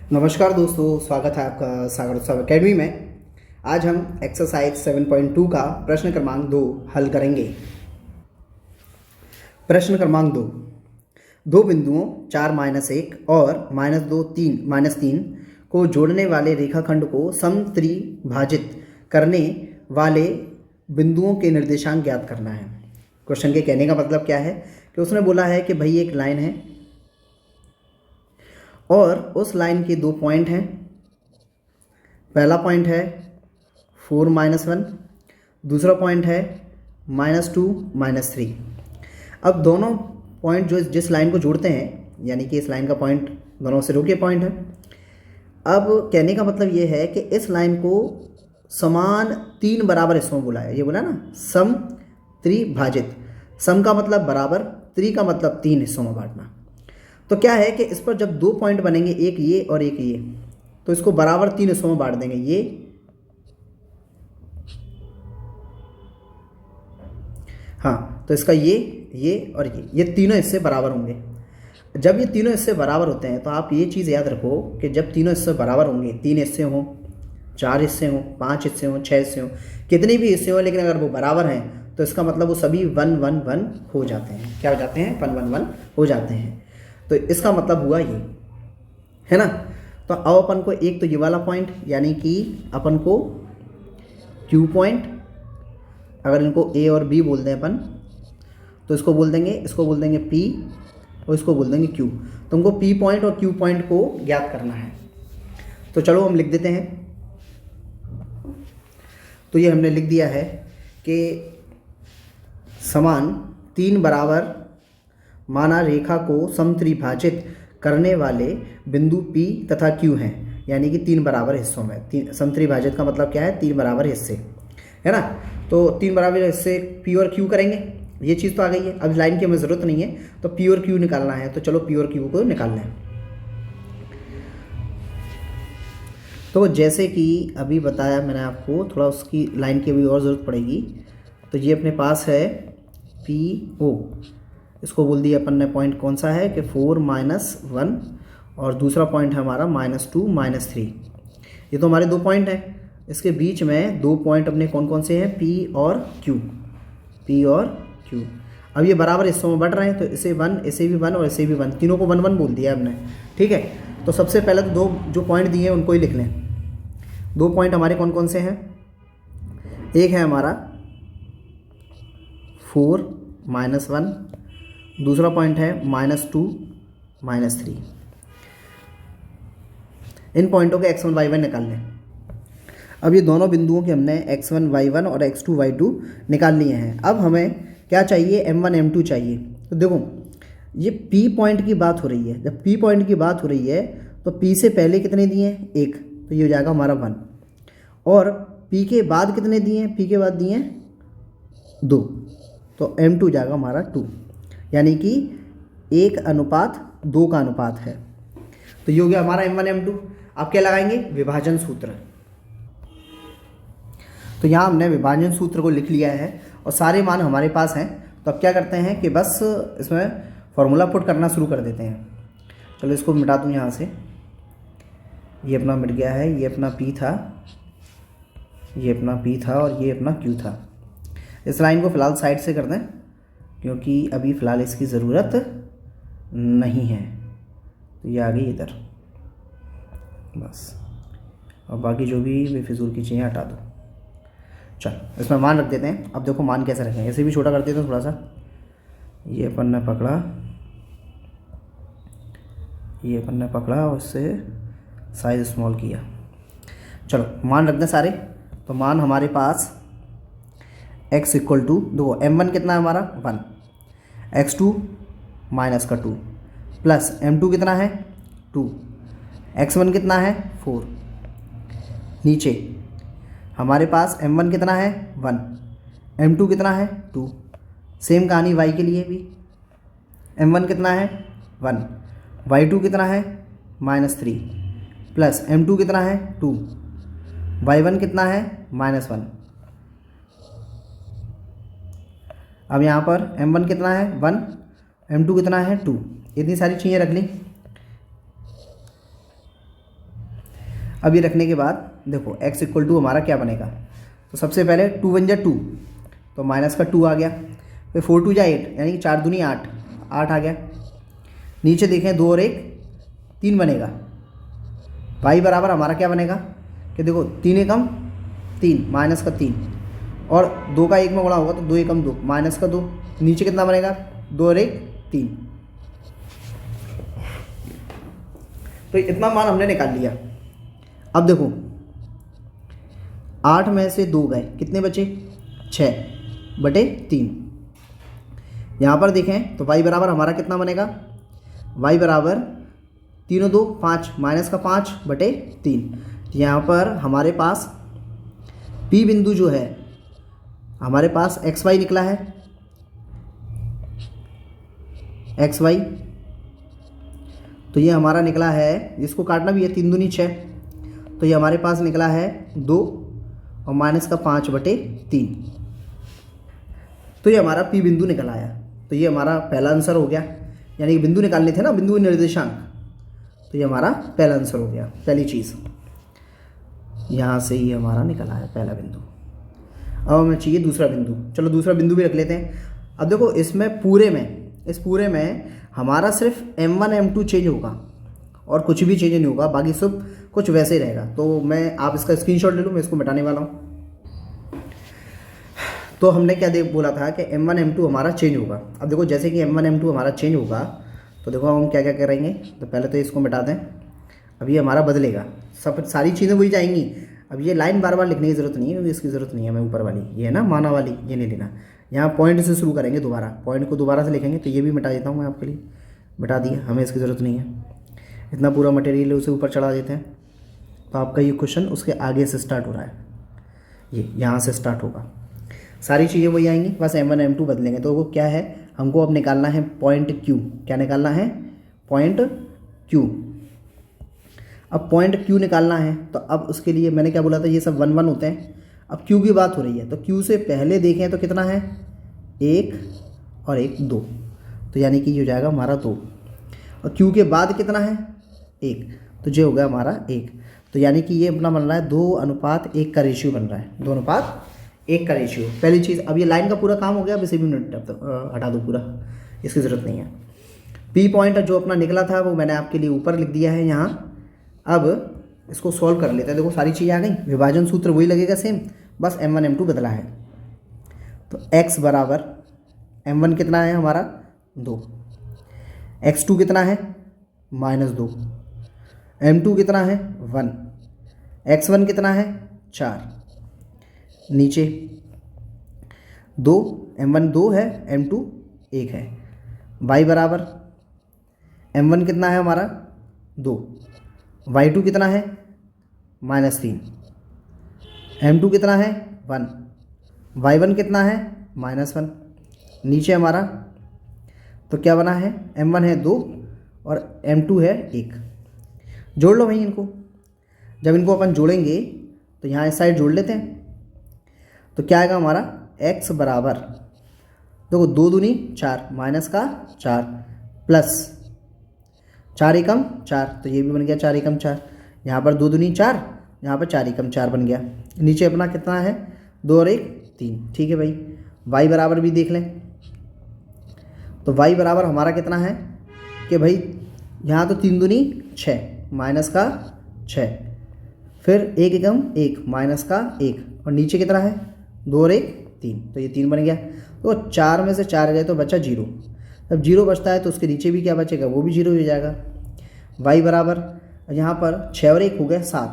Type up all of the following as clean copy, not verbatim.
नमस्कार दोस्तों, स्वागत है आपका सागर उत्सव अकेडमी में। आज हम एक्सरसाइज 7.2 का प्रश्न क्रमांक 2 हल करेंगे। प्रश्न क्रमांक 2, दो बिंदुओं 4-1 और -2 -3 को जोड़ने वाले रेखाखंड को समत्रिभाजित करने वाले बिंदुओं के निर्देशांक ज्ञात करना है। क्वेश्चन के कहने का मतलब क्या है कि उसने बोला है कि भाई एक लाइन है और उस लाइन के दो पॉइंट हैं। पहला पॉइंट है 4-1, दूसरा पॉइंट है -2 -3। अब दोनों पॉइंट जो जिस लाइन को जोड़ते हैं, यानी कि इस लाइन का पॉइंट दोनों सिरों के पॉइंट है। अब कहने का मतलब ये है कि इस लाइन को समान 3 बराबर हिस्सों में बोला है। ये बोला ना, सम त्रिभाजित। सम का मतलब बराबर, त्रि का मतलब 3 हिस्सों में बांटना। तो क्या है कि इस पर जब दो पॉइंट बनेंगे, एक ये और एक ये, तो इसको बराबर 3 हिस्सों में बांट देंगे। ये हाँ, तो इसका ये और ये तीनों हिस्से बराबर होंगे। जब ये तीनों हिस्से बराबर होते हैं तो आप ये चीज़ याद रखो कि जब तीनों हिस्से बराबर होंगे, 3 हिस्से हों, 4 हिस्से हों, 5 हिस्से हों, 6 हिस्से हों, कितने भी हिस्से हों, लेकिन अगर वो बराबर हैं तो इसका मतलब वो सभी 1-1-1 हो जाते हैं। क्या हो जाते हैं? 1-1-1 हो जाते हैं। तो इसका मतलब हुआ ये, है ना। तो अब अपन को एक तो ये वाला पॉइंट, यानी कि अपन को Q पॉइंट, अगर इनको A और B बोल दें अपन, तो इसको बोल देंगे P और इसको बोल देंगे Q। तो हमको P पॉइंट और Q पॉइंट को ज्ञात करना है। तो चलो हम लिख देते हैं। तो ये हमने लिख दिया है कि समान 3 बराबर माना रेखा को समत्रिभाजित करने वाले बिंदु P तथा Q हैं, यानी कि 3 बराबर हिस्सों में। समत्रिभाजित का मतलब क्या है? 3 बराबर हिस्से, है ना। तो 3 बराबर हिस्से P और Q करेंगे। ये चीज़ तो आ गई है। अब लाइन की हमें ज़रूरत नहीं है, तो P और Q निकालना है। तो चलो P और Q को निकाल लें। तो जैसे कि अभी बताया मैंने आपको, थोड़ा उसकी लाइन की अभी और ज़रूरत पड़ेगी। तो ये अपने पास है PO, इसको बोल दिया अपन ने पॉइंट कौन सा है कि 4-1, और दूसरा पॉइंट है हमारा -2 -3। ये तो हमारे दो पॉइंट हैं। इसके बीच में दो पॉइंट अपने कौन कौन से हैं? P और Q। अब ये बराबर हिस्सों में बढ़ रहे हैं, तो इसे 1, इसे भी 1 और इसे भी 1, तीनों को 1-1 बोल दिया हमने, ठीक है। तो सबसे पहले तो दो जो पॉइंट दिए हैं उनको ही लिख लें। दो पॉइंट हमारे कौन कौन से हैं? एक है हमारा 4-1, दूसरा पॉइंट है -2 -3। इन पॉइंटों के x1 y1 निकाल लें। अब ये दोनों बिंदुओं के हमने x1 y1 और x2 y2 निकाल लिए हैं। अब हमें क्या चाहिए? m1 m2 चाहिए। तो देखो, ये P पॉइंट की बात हो रही है। जब P पॉइंट की बात हो रही है तो P से पहले कितने दिए हैं? 1, तो ये हो जाएगा हमारा 1। और P के बाद कितने दिए हैं? P के बाद दिए हैं 2, तो m2 हो जाएगा हमारा 2, यानी कि 1:2 का अनुपात है। तो ये हो गया हमारा m1 m2। अब क्या लगाएंगे? विभाजन सूत्र। तो यहाँ हमने विभाजन सूत्र को लिख लिया है और सारे मान हमारे पास हैं। तो अब क्या करते हैं कि बस इसमें फॉर्मूला पुट करना शुरू कर देते हैं। चलो इसको मिटा दूँ यहाँ से। ये अपना मिट गया है। ये अपना P था, ये अपना P था और ये अपना Q था। इस लाइन को फ़िलहाल साइड से कर दें, क्योंकि अभी फ़िलहाल इसकी ज़रूरत नहीं है। तो ये आ गई इधर बस, और बाकी जो भी बेफिजूल की चीज़ें हटा दो। चलो इसमें मान रख देते हैं। अब देखो मान कैसे रखें, ऐसे भी छोटा कर देते हैं थोड़ा सा। ये अपन ने पकड़ा, ये अपन ने पकड़ा और इससे साइज़ स्मॉल किया। चलो मान रख दें सारे। तो मान हमारे पास x इक्वल टू, देखो m1 कितना है हमारा? 1, x2 -2 प्लस m2 कितना है? 2, x1 कितना है? 4। नीचे हमारे पास m1 कितना है? 1, m2 कितना है? 2। सेम कहानी y के लिए भी। m1 कितना है? 1, y2 कितना है? -3 प्लस m2 कितना है? 2, y1 कितना है? -1। अब यहाँ पर m1 कितना है? 1, m2 कितना है? 2। इतनी सारी चीज़ें रख ली। अब ये रखने के बाद देखो x इक्वल टू हमारा क्या बनेगा, तो सबसे पहले 2 1 जा 2, तो माइनस का 2 आ गया, फिर 4 2 जा 8, यानी कि 4 दूनी 8, 8 आ गया। नीचे देखें 2 और 1 3 बनेगा। y बराबर हमारा क्या बनेगा कि देखो 3 एकम 3, माइनस का 3, और 2 का 1 में गुणा होगा तो 2 एकम 2, माइनस का 2, नीचे कितना बनेगा 2 और 1 3। तो इतना मान हमने निकाल लिया। अब देखो 8 में से 2 गए, कितने बचे 6/3। यहाँ पर देखें तो y बराबर हमारा कितना बनेगा, y बराबर 3 और 2 5, माइनस का 5/3। यहाँ पर हमारे पास P बिंदु जो है हमारे पास xy निकला है, xy तो ये हमारा निकला है, जिसको काटना भी है 3 दूनी 6, तो ये हमारे पास निकला है 2 और माइनस का 5/3। तो ये हमारा P बिंदु निकल आया। तो ये हमारा पहला आंसर हो गया, यानी कि बिंदु निकालने थे ना, बिंदु निर्देशांक, तो ये हमारा पहला आंसर हो गया। पहली चीज़ यहाँ से ही हमारा निकला है पहला बिंदु। अब हमें चाहिए दूसरा बिंदु, चलो दूसरा बिंदु भी रख लेते हैं। अब देखो इसमें इस पूरे में हमारा सिर्फ m1 m2 चेंज होगा और कुछ भी चेंज नहीं होगा, बाकी सब कुछ वैसे ही रहेगा। तो मैं आप इसका स्क्रीनशॉट ले लो, मैं इसको मिटाने वाला हूँ। तो हमने क्या बोला था कि m1 m2 हमारा चेंज होगा। अब देखो जैसे कि m1 m2 हमारा चेंज होगा तो देखो हम क्या क्या करेंगे। तो पहले तो इसको मिटा दें, अब ये हमारा बदलेगा, सब सारी चीज़ें वही जाएंगी। अब ये लाइन बार बार लिखने की ज़रूरत नहीं है, क्योंकि इसकी ज़रूरत नहीं है हमें। ऊपर वाली ये है ना माना वाली, ये नहीं लेना। यहाँ पॉइंट से शुरू करेंगे, दोबारा पॉइंट को दोबारा से लिखेंगे। तो ये भी मिटा देता हूँ मैं आपके लिए, मिटा दिया, हमें इसकी ज़रूरत नहीं है। इतना पूरा मटेरियल उसे ऊपर चढ़ा देते हैं। तो आपका ये क्वेश्चन उसके आगे से स्टार्ट हो रहा है, ये यहाँ से स्टार्ट होगा। सारी चीज़ें वही आएंगी, बस m1 m2 बदलेंगे। तो वो क्या है, हमको अब निकालना है पॉइंट Q। क्या निकालना है, पॉइंट Q। अब पॉइंट Q निकालना है, तो अब उसके लिए मैंने क्या बोला था, ये सब 1 1 होते हैं। अब Q की बात हो रही है, तो Q से पहले देखें तो कितना है, 1 और 1 2, तो यानी कि ये हो जाएगा हमारा 2। और Q के बाद कितना है, 1, तो ये हो गया हमारा 1। तो यानी कि ये अपना बन रहा है 2:1 का रेशियो बन रहा है, 2:1 का रेशियो। पहली चीज़, अब ये लाइन का पूरा काम हो गया। अब इसे भी हटा दो पूरा, इसकी ज़रूरत नहीं है। P पॉइंट जो अपना निकला था वो मैंने आपके लिए ऊपर लिख दिया है यहाँ। अब इसको सॉल्व कर लेते हैं। देखो सारी चीज़ें आ गई, विभाजन सूत्र वही लगेगा सेम, बस m1 m2 बदला है। तो x बराबर m1 कितना है हमारा 2, x2 कितना है -2, m2 कितना है 1, x1 कितना है 4, नीचे 2, m1 2 है, m2 1 है। y बराबर m1 कितना है हमारा 2, y2 कितना है -3, m2 कितना है 1, y1 कितना है -1, नीचे हमारा तो क्या बना है, m1 है 2 और m2 है 1। जोड़ लो भाई इनको। जब इनको अपन जोड़ेंगे तो यहाँ इस साइड जोड़ लेते हैं। तो क्या आएगा हमारा x बराबर, देखो 2 दूनी 4, माइनस का 4 प्लस 4 एकम 4, तो ये भी बन गया 4 एकम 4। यहाँ पर 2 दूनी 4, यहाँ पर 4 एकम 4 बन गया। नीचे अपना कितना है 2 और 1 3, ठीक है भाई। y बराबर भी देख लें, तो y बराबर हमारा कितना है कि भाई यहाँ तो 3 दूनी 6, माइनस का 6, फिर 1 एकम 1, माइनस का 1, और नीचे कितना है 2 और 1 3, तो ये 3 बन गया। तो 4 में से 4 गए तो बचा 0। अब 0 बचता है तो उसके नीचे भी क्या बचेगा, वो भी 0 हो जाएगा। y बराबर यहाँ पर 6 और 1 हो गए 7,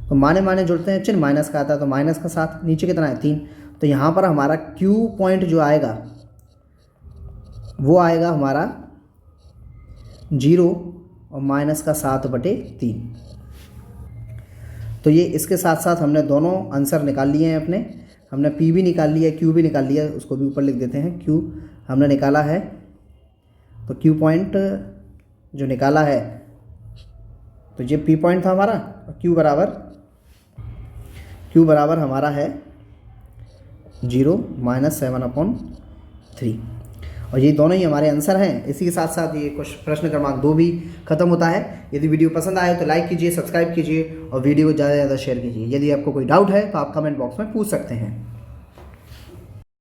तो माने जोड़ते हैं, चिन्ह माइनस का आता है तो माइनस का 7, नीचे कितना है 3। तो यहाँ पर हमारा Q पॉइंट जो आएगा वो आएगा हमारा 0 और माइनस का 7/3। तो ये इसके साथ साथ हमने दोनों आंसर निकाल लिए हैं अपने। हमने P भी निकाल लिया, Q भी निकाल लिया, उसको भी ऊपर लिख देते हैं। Q हमने निकाला है, तो Q पॉइंट जो निकाला है तो ये P पॉइंट था हमारा। Q बराबर हमारा है 0 -7/3। और ये दोनों ही हमारे आंसर हैं। इसी के साथ साथ ये प्रश्न क्रमांक 2 भी खत्म होता है। यदि वीडियो पसंद आए तो लाइक कीजिए, सब्सक्राइब कीजिए और वीडियो को ज़्यादा से ज़्यादा शेयर कीजिए। यदि आपको कोई डाउट है तो आप कमेंट बॉक्स में पूछ सकते हैं।